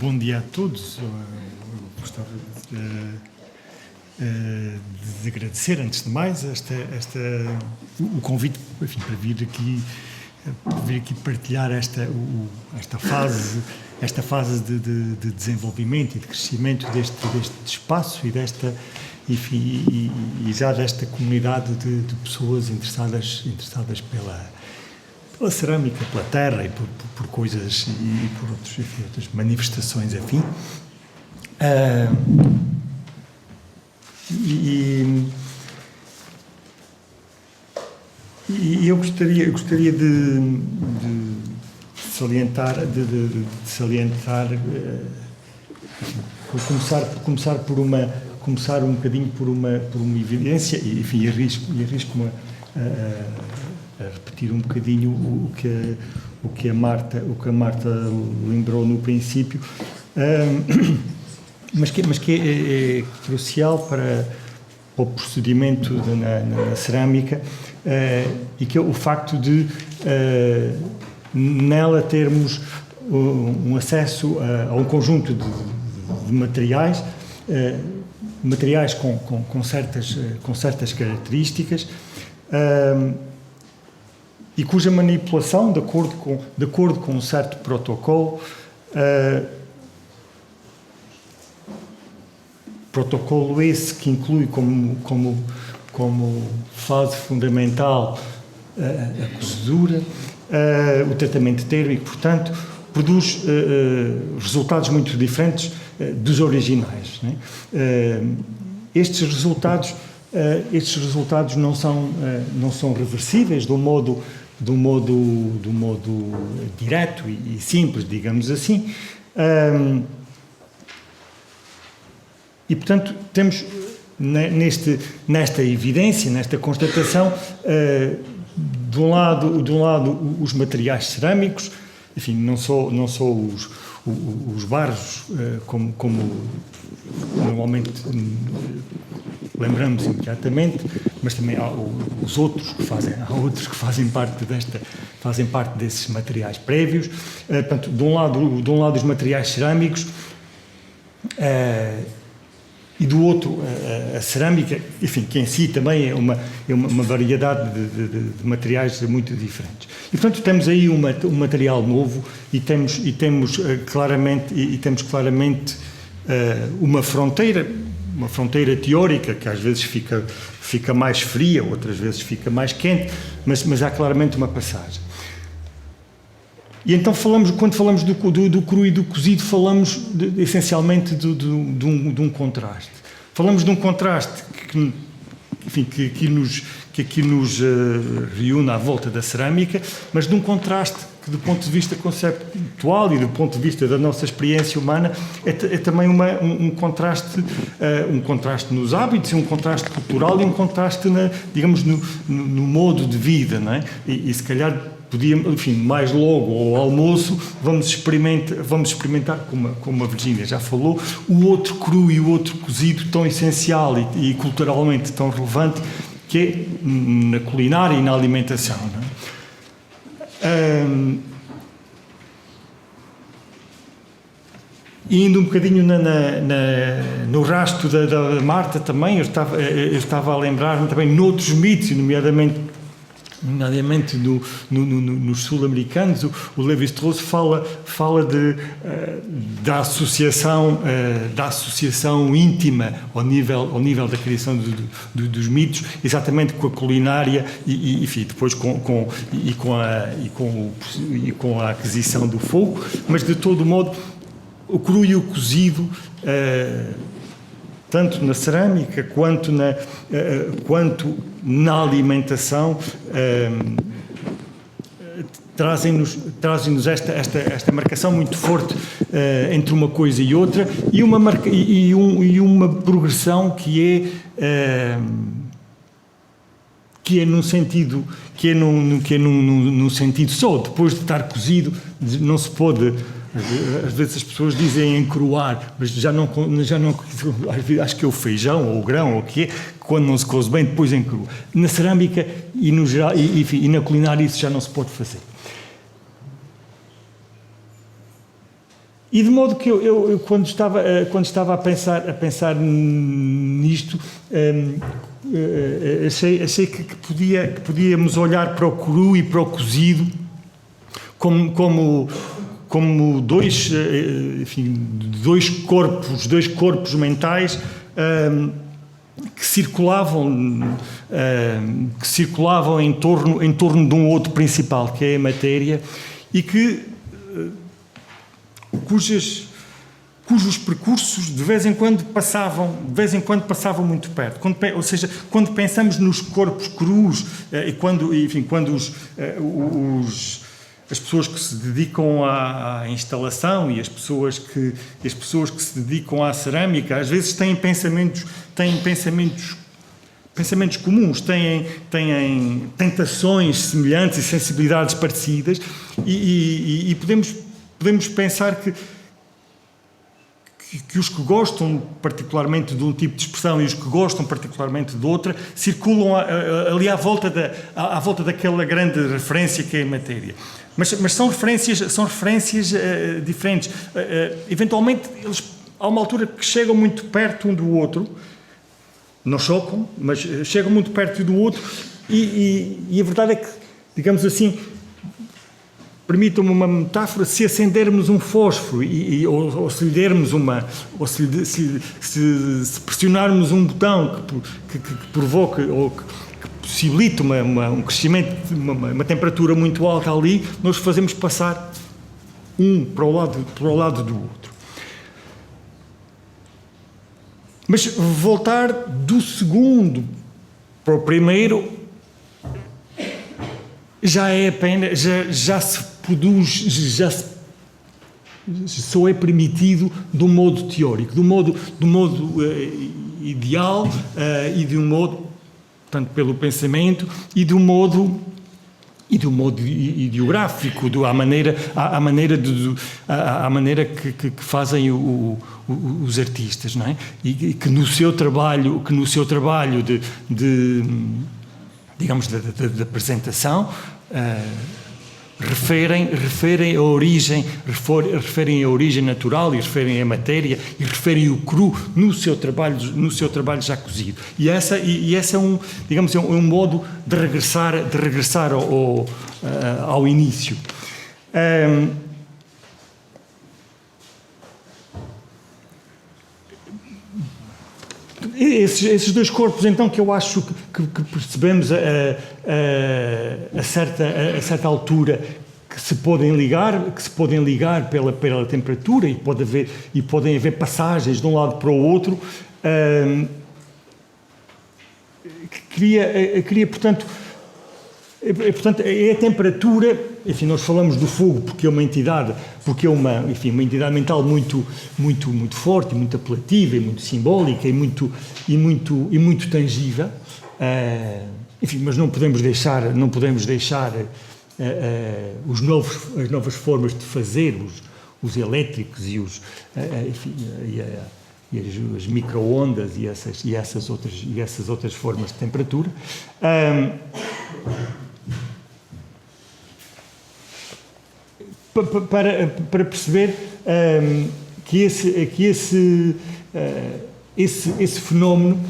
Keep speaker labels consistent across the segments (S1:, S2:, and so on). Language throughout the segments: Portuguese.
S1: Bom dia a todos. Eu gostava de agradecer, antes de mais, o convite, enfim, para vir aqui partilhar esta fase de desenvolvimento e de crescimento deste espaço e já desta comunidade de pessoas interessadas pela cerâmica, pela terra e por coisas e por outras manifestações, enfim. E eu gostaria de salientar, começar um bocadinho por uma evidência e, enfim, arrisco-me a repetir um bocadinho o que a Marta lembrou no princípio, mas que é crucial para o procedimento na cerâmica, e que é o facto de nela termos um acesso a um conjunto de materiais, com certas características, e cuja manipulação, de acordo com um certo protocolo, protocolo esse que inclui como fase fundamental a cozedura, o tratamento térmico, portanto, produz resultados muito diferentes dos originais, né? Estes resultados não são reversíveis de um modo direto e simples, digamos assim. E, portanto, temos nesta evidência, nesta constatação, de um lado os materiais cerâmicos, enfim, não só os barros, como normalmente lembramos imediatamente, mas também há outros que fazem parte desses materiais prévios. Portanto, de um lado os materiais cerâmicos, e do outro a cerâmica, enfim, que em si também é uma variedade de materiais muito diferentes. E, portanto, temos aí um material novo e temos claramente uma fronteira teórica, que às vezes fica mais fria, outras vezes fica mais quente, mas há claramente uma passagem. E então quando falamos do cru e do cozido, falamos essencialmente de um contraste. Falamos de um contraste que aqui nos reúne à volta da cerâmica, mas de um contraste que, do ponto de vista conceptual e do ponto de vista da nossa experiência humana, é também um contraste nos hábitos, um contraste cultural e um contraste, digamos, no modo de vida, não é? E se calhar podíamos, enfim, mais logo ao almoço, vamos experimentar, como a Virgínia já falou, o outro cru e o outro cozido tão essencial e culturalmente tão relevante, que é na culinária e na alimentação, não é? E indo um bocadinho no rastro da Marta também, eu estava a lembrar-me também noutros mitos, nomeadamente nos sul-americanos. O Lévi-Strauss fala da associação íntima ao nível da criação dos mitos, exatamente com a culinária e enfim, depois com a aquisição do fogo, mas de todo modo o cru e o cozido, tanto na cerâmica quanto na alimentação, trazem-nos esta marcação muito forte entre uma coisa e outra, e uma progressão que é num sentido só. Depois de estar cozido, não se pode. Às vezes as pessoas dizem encruar, mas já não acho que é o feijão ou o grão ou o que é, quando não se coze bem, depois encrua. Na cerâmica e na culinária isso já não se pode fazer. E de modo que eu quando estava a pensar nisto, achei que podíamos olhar para o cru e para o cozido como dois corpos mentais que circulavam em torno de um outro principal, que é a matéria, e cujos percursos de vez em quando passavam muito perto. Ou seja, quando pensamos nos corpos crus e quando as pessoas que se dedicam à instalação e as pessoas que se dedicam à cerâmica, às vezes têm pensamentos comuns, têm tentações semelhantes e sensibilidades parecidas, e podemos pensar que os que gostam particularmente de um tipo de expressão e os que gostam particularmente de outra circulam ali à volta daquela grande referência que é a matéria. Mas são referências diferentes. Eventualmente, há uma altura que chegam muito perto um do outro, não chocam, mas chegam muito perto do outro, e a verdade é que, digamos assim, permitam-me uma metáfora, se acendermos um fósforo ou se lhe dermos se pressionarmos um botão que provoque ou que possibilite um crescimento, uma temperatura muito alta ali, nós fazemos passar um para o lado do outro. Mas voltar do segundo para o primeiro já é apenas, já se produz, só é permitido de um modo teórico, de um modo ideal e de um modo, portanto, pelo pensamento, e de um modo ideográfico, à maneira que fazem os artistas, não é? E que no seu trabalho de apresentação referem a origem natural, e referem a matéria, e referem o cru no seu trabalho já cozido. E essa é um modo de regressar ao início. Esses dois corpos, então, que eu acho que percebemos a certa altura que se podem ligar pela temperatura, e podem haver passagens de um lado para o outro, portanto, é a temperatura. Enfim, nós falamos do fogo porque é uma entidade mental muito forte, muito apelativa, e muito simbólica, e muito tangível. Enfim, mas não podemos deixar as novas formas de fazer, os elétricos e as micro-ondas e essas outras formas de temperatura. Para perceber que esse fenómeno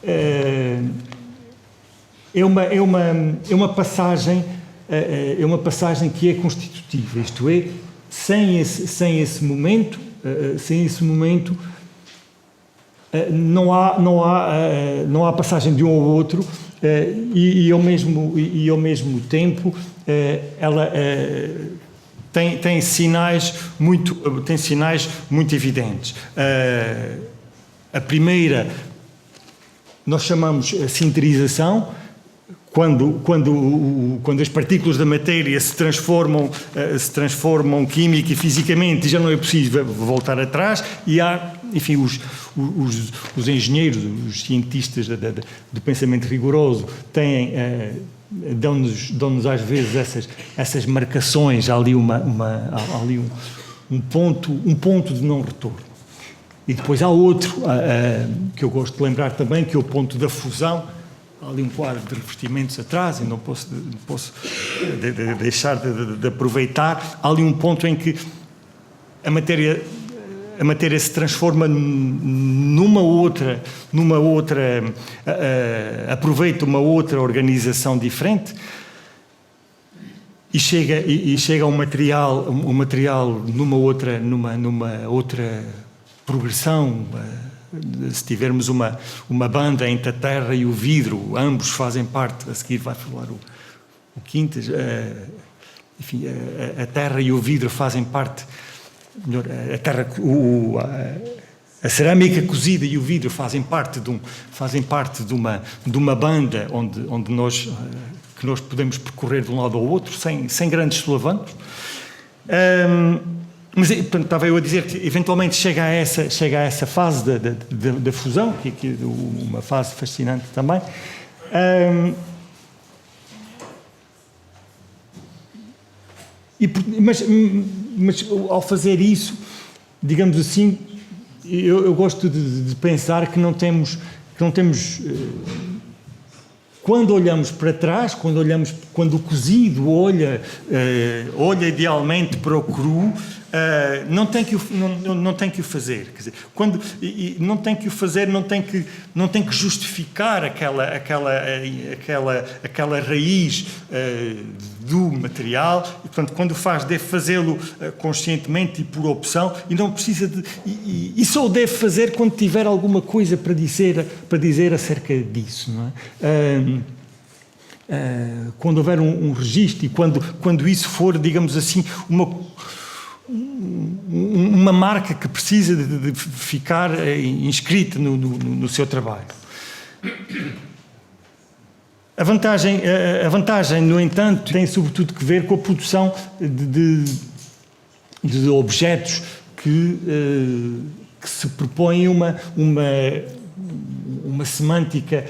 S1: é uma passagem que é constitutiva, isto é, sem esse momento não há passagem de um ao outro, e ao mesmo tempo ela tem sinais muito evidentes. A primeira nós chamamos a sinterização, quando as partículas da matéria se transformam química e fisicamente, e já não é possível voltar atrás, e há, enfim, os engenheiros, os cientistas do pensamento rigoroso dão-nos às vezes essas marcações, há ali um ponto de não retorno. E depois há outro, que eu gosto de lembrar também, que é o ponto da fusão. Há ali um quadro de revestimentos atrás, e não posso deixar de aproveitar. Há ali um ponto em que a matéria se transforma numa outra, aproveita uma outra organização diferente e chega ao material, numa outra progressão. Se tivermos uma banda entre a terra e o vidro, ambos fazem parte, a seguir vai falar o Quintas, enfim, a terra e o vidro fazem parte. A terra, a cerâmica cozida e o vidro fazem parte de uma banda onde nós podemos percorrer de um lado ao outro sem grandes solavancos. Mas, portanto, estava eu a dizer que eventualmente chega a essa fase da fusão, que é uma fase fascinante também. Mas ao fazer isso, digamos assim, eu gosto de pensar que não temos quando olhamos para trás, quando o cozido olha idealmente para o cru, não tem que o fazer, quer dizer, não tem que o fazer, não tem que justificar aquela raiz do material, e, portanto, quando o faz, deve fazê-lo conscientemente e por opção, e não precisa e só o deve fazer quando tiver alguma coisa para dizer acerca disso, não é? Quando houver um registro e quando isso for, digamos assim, uma marca que precisa de ficar inscrita no seu trabalho. A vantagem, no entanto, tem sobretudo que ver com a produção de objetos que se propõem uma semântica,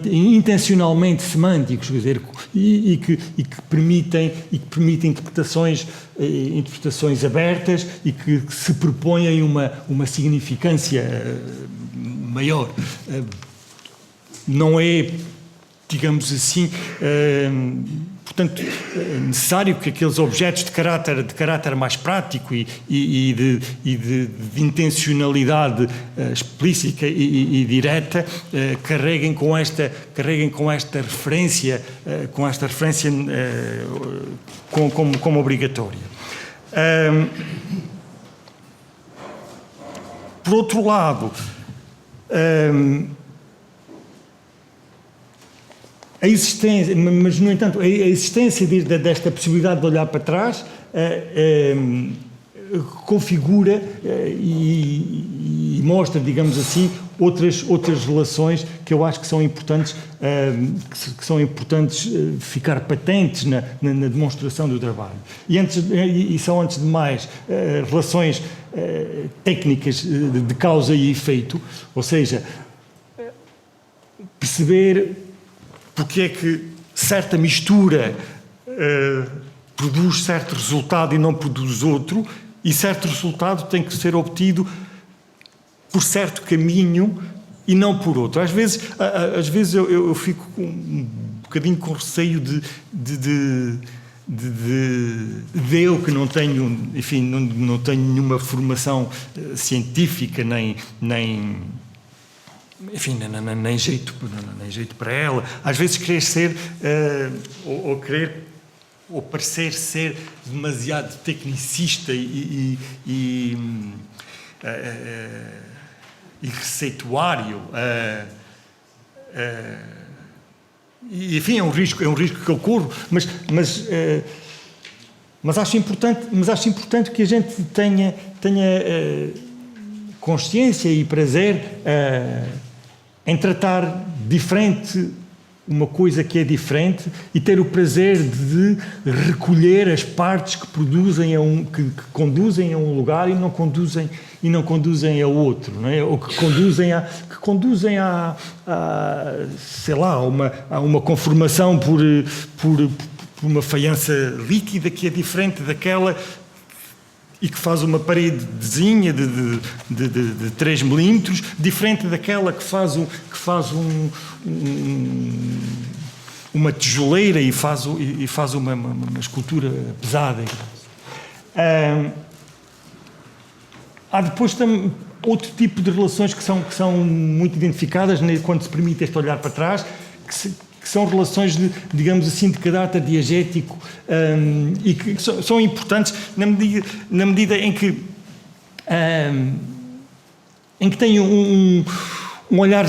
S1: intencionalmente semânticos, quer dizer, e que permitem interpretações abertas e que se propõem uma significância maior. Não é, digamos assim, portanto, necessário que aqueles objetos de caráter mais prático e de intencionalidade explícita e direta carreguem com esta referência, como obrigatória. Por outro lado, a existência, mas no entanto, a existência desta possibilidade de olhar para trás configura e mostra, digamos assim, outras relações que eu acho que são importantes, ficar patentes na demonstração do trabalho. E são, antes de mais, relações técnicas de causa e efeito, ou seja, perceber porque é que certa mistura produz certo resultado e não produz outro, e certo resultado tem que ser obtido por certo caminho e não por outro. Às vezes eu fico um bocadinho com receio de eu, que não tenho, enfim, não tenho nenhuma formação científica, nem jeito para ela. Às vezes querer ser ou parecer ser demasiado tecnicista e receituário. E, enfim, é um risco que eu corro, mas acho importante que a gente tenha consciência e prazer em tratar diferente uma coisa que é diferente e ter o prazer de recolher as partes que produzem que conduzem a um lugar e não conduzem a outro, não é? Ou que conduzem a sei lá, a uma conformação por uma faiança líquida que é diferente daquela e que faz uma paredezinha de 3 milímetros, diferente daquela que faz uma tijoleira e faz uma escultura pesada. Há depois também outro tipo de relações que são muito identificadas quando se permite este olhar para trás, que são relações, digamos assim, de caráter diegético, e que são importantes na medida em que têm um olhar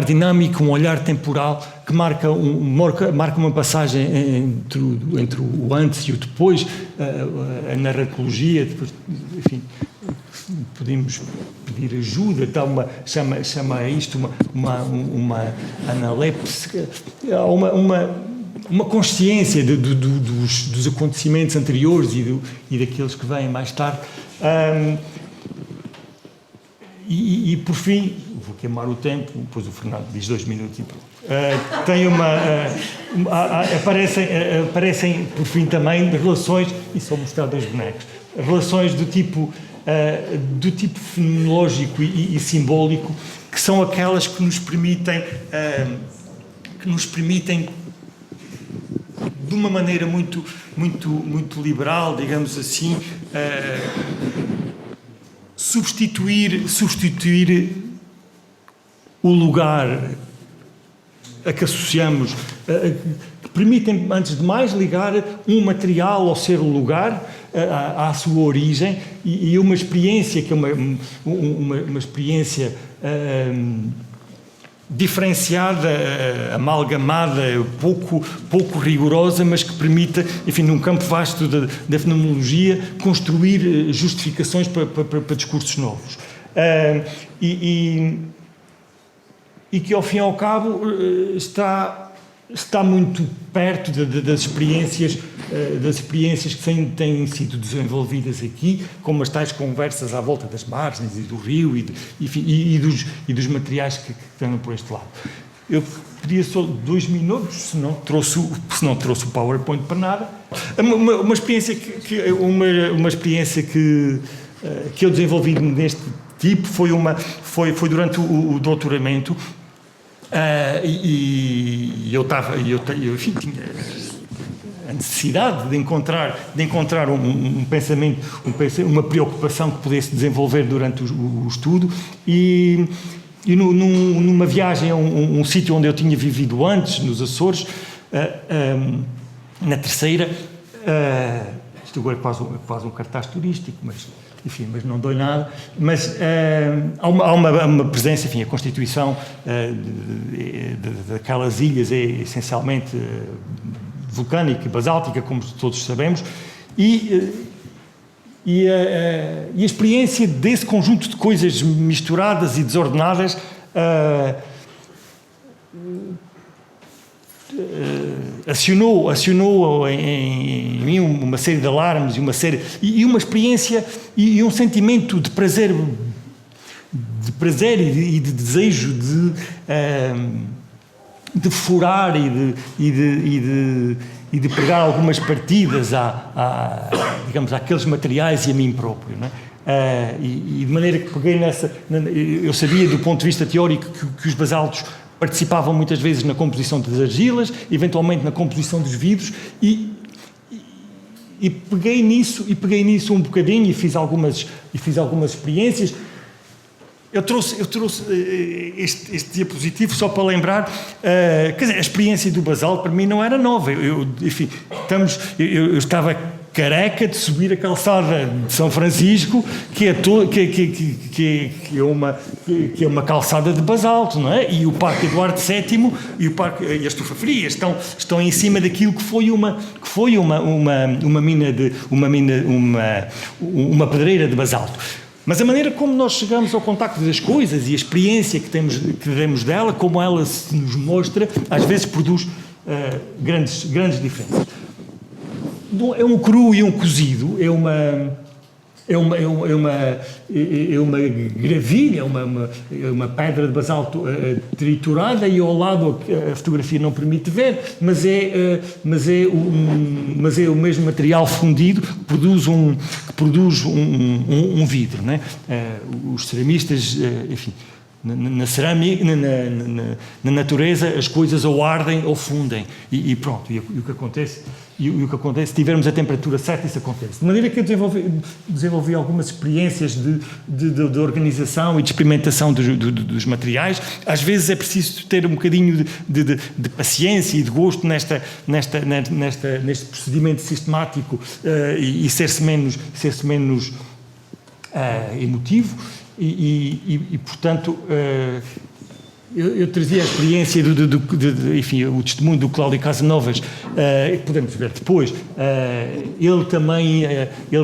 S1: dinâmico, um olhar temporal, que marca uma passagem entre o antes e o depois, a narratologia, depois, enfim, podemos pedir ajuda, chama isto uma analepse, uma consciência dos acontecimentos anteriores e daqueles que vêm mais tarde. E por fim, vou queimar o tempo, depois o Fernando diz 2 minutos e pronto. Aparecem por fim também relações, e só mostrar 2 bonecos, relações do tipo fenomenológico e simbólico, que são aquelas que nos permitem de uma maneira muito liberal, digamos assim, substituir o lugar a que associamos, que permitem, antes de mais, ligar um material ao ser o lugar, à sua origem, e uma experiência que é uma experiência diferenciada, amalgamada, pouco rigorosa, mas que permita, enfim, num campo vasto da fenomenologia, construir justificações para discursos novos. E que, ao fim e ao cabo, está muito perto das experiências que têm sido desenvolvidas aqui, como as tais conversas à volta das margens e do rio e dos materiais que estão por este lado. Eu pedia só 2 minutos, se não trouxe o PowerPoint para nada. Uma experiência que eu desenvolvi neste tipo foi durante o doutoramento. Eu tinha a necessidade de encontrar um pensamento, uma preocupação que pudesse desenvolver durante o estudo, e numa viagem a um sítio onde eu tinha vivido antes, nos Açores, na Terceira, isto agora é quase um cartaz turístico, mas não dou nada, mas há uma presença, enfim, a constituição daquelas ilhas é essencialmente vulcânica, basáltica, como todos sabemos, e a experiência desse conjunto de coisas misturadas e desordenadas acionou em mim uma série de alarmes e uma experiência e um sentimento de prazer e de desejo de furar e de pegar algumas partidas digamos, àqueles materiais e a mim próprio, não é? E de maneira que peguei eu sabia do ponto de vista teórico que os basaltos participavam muitas vezes na composição das argilas, eventualmente na composição dos vidros, e peguei nisso um bocadinho e fiz algumas experiências. Eu trouxe este diapositivo só para lembrar, quer dizer, a experiência do basalto para mim não era nova. Eu estava careca de subir a calçada de São Francisco, que é uma calçada de basalto, não é? E o Parque Eduardo VII e a Estufa Fria estão em cima daquilo que foi uma pedreira de basalto. Mas a maneira como nós chegamos ao contacto das coisas e a experiência que temos dela, como ela se nos mostra, às vezes produz grandes diferenças. É um cru e um cozido, é uma gravilha, uma pedra de basalto triturada, e ao lado a fotografia não permite ver, mas é o mesmo material fundido que produz um vidro, não é? Os ceramistas, enfim, na cerâmica, na natureza, as coisas ou ardem ou fundem, e pronto, e o que acontece E o que acontece, se tivermos a temperatura certa, isso acontece. De maneira que eu desenvolvi algumas experiências de organização e de experimentação dos materiais. Às vezes é preciso ter um bocadinho de paciência e de gosto neste procedimento sistemático e ser-se menos emotivo e portanto... Eu trazia a experiência enfim, o testemunho do Cláudio Casanovas, podemos ver depois, ele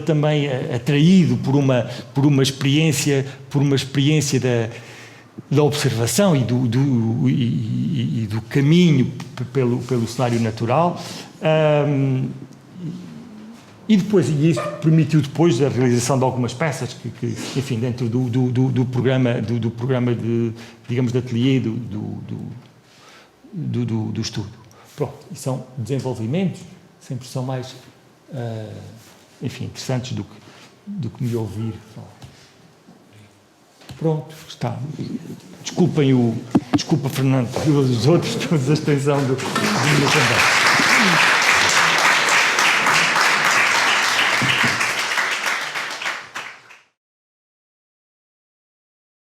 S1: também atraído por uma experiência da observação e do caminho pelo cenário natural. E depois, e isso permitiu depois a realização de algumas peças que enfim, dentro do programa digamos, de ateliê do estudo. Pronto, e são desenvolvimentos, sempre são mais, enfim, interessantes do que me ouvir falar. Pronto, está. Desculpa, Fernando, e os outros, toda a extensão do meu conversa.